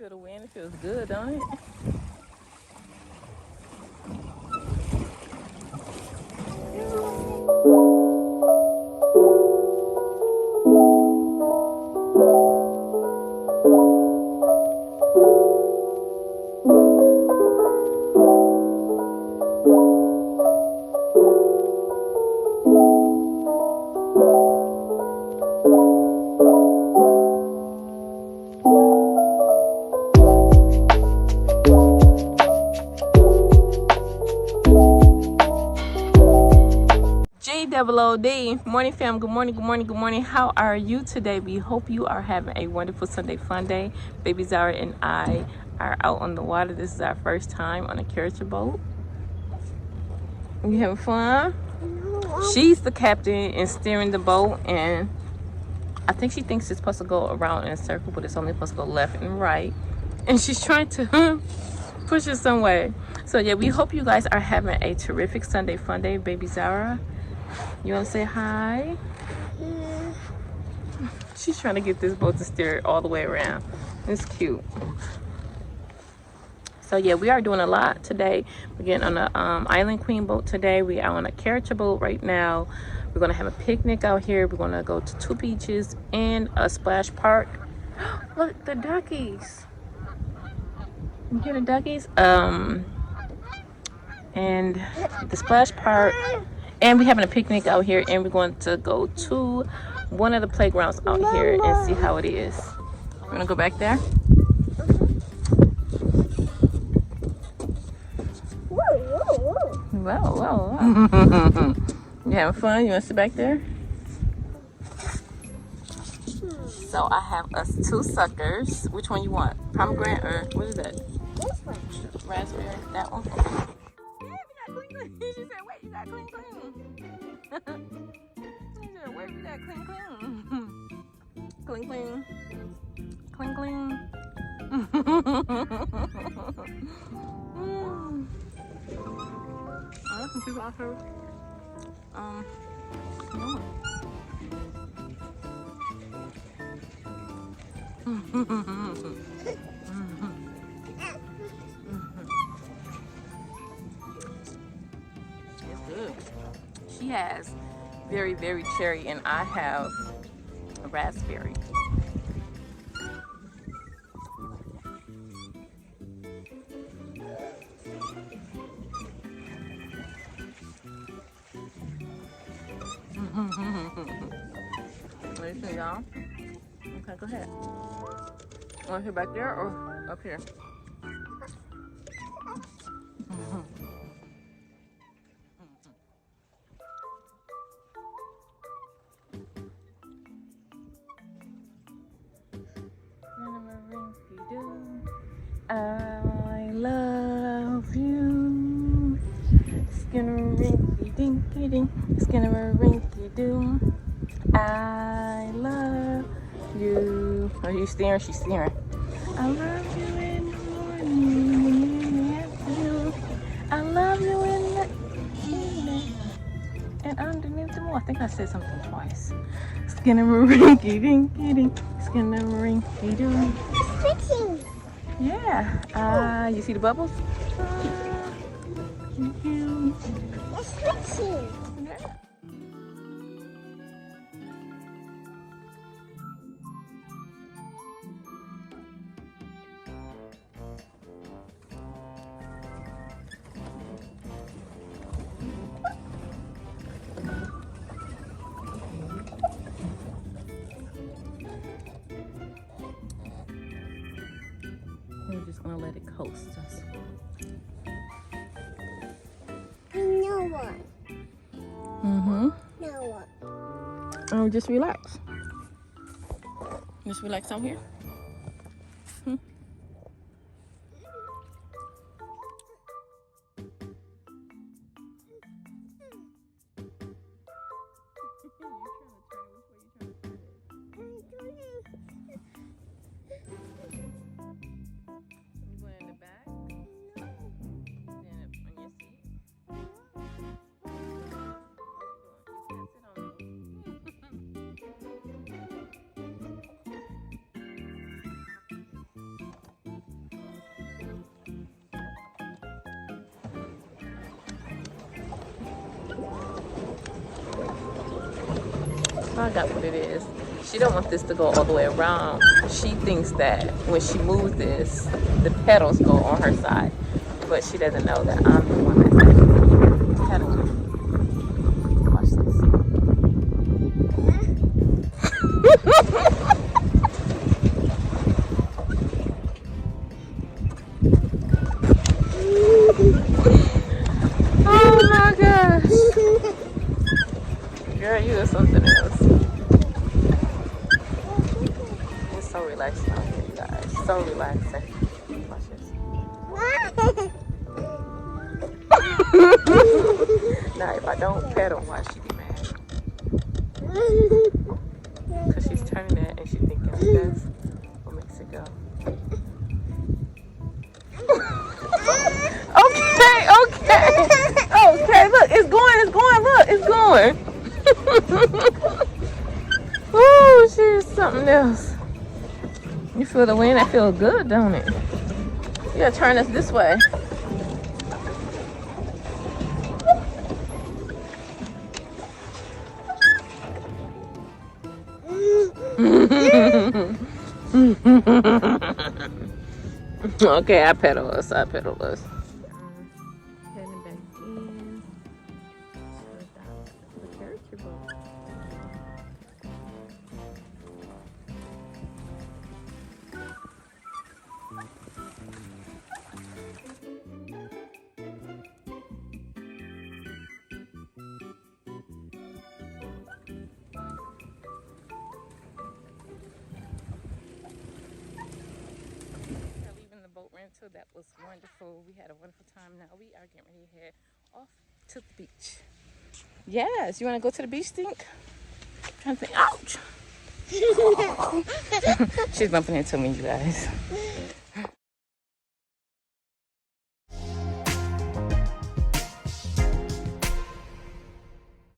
feel the wind. It feels good, don't it? GOOD morning, fam. Good morning, good morning, good morning. How are you today? We hope you are having a wonderful Sunday fun day. Baby Zara and I are out on the water. This is our first time on a carriage boat. You having fun? She's the captain and steering the boat, and I think she thinks it's supposed to go around in a circle, but it's only supposed to go left and right. And she's trying to push us some way. So yeah, we hope you guys are having a terrific Sunday fun day. Baby Zara, you want to say hi? Yeah. She's trying to get this boat to steer all the way around. It's cute. So yeah, we are doing a lot today. We're getting on the Island Queen boat today. We are on a carriage boat right now. We're going to have a picnic out here. We're going to go to 2 beaches and a splash park. Look, the duckies. You hear the duckies? And the splash park. And we're having a picnic out here, and we're going to go to one of the playgrounds out here and see how it is. We're going to go back there. Whoa. You having fun? You want to sit back there? So I have us 2 suckers. Which one you want? Pomegranate or what is that? This one. Raspberry. That one? She said, wait, you got clean. She said, wait, you got clean. Clean. I can keep out her. No. It's good. She has very, very cherry, and I have a raspberry. What do you think, y'all? Okay, go ahead. Want to hear back there or up here? I love you. Skinnarinky dinky dink. Skinnarinky doo. I love you. Are you steering? She's steering. I love you in the morning and in the afternoon. I love you in the evening and underneath the moon. I think I said something twice. Skinnarinky dinky dink. Skinnarinky doo. It's fixing. Yeah. You see the bubbles? It's fixing. Yeah. We're just gonna let it coast us. No one. No one. Oh, just relax. Just relax out here. I got what it is. She don't want this to go all the way around. She thinks that when she moves this, the pedals go on her side. But she doesn't know that I'm the one that's actually pedaling. Watch this. Oh my gosh. Girl, you are something else. It's so relaxing out here, you guys. So relaxing. Watch this. Now, if I don't pedal, why she be mad? Because she's turning it and she's thinking that's what makes it go. Okay. Okay, look, it's going, look, it's going. Ooh, she's something else. You feel the wind? That feels good, don't it? You gotta turn us this way. Okay, I pedal us. Heading back in. The character boat. Leaving the boat rental, that was wonderful. We had a wonderful time. Now we are getting ready to head off to the beach. Yes, you want to go to the beach, Stink? I'm trying to think. Ouch! She's bumping into me, you guys.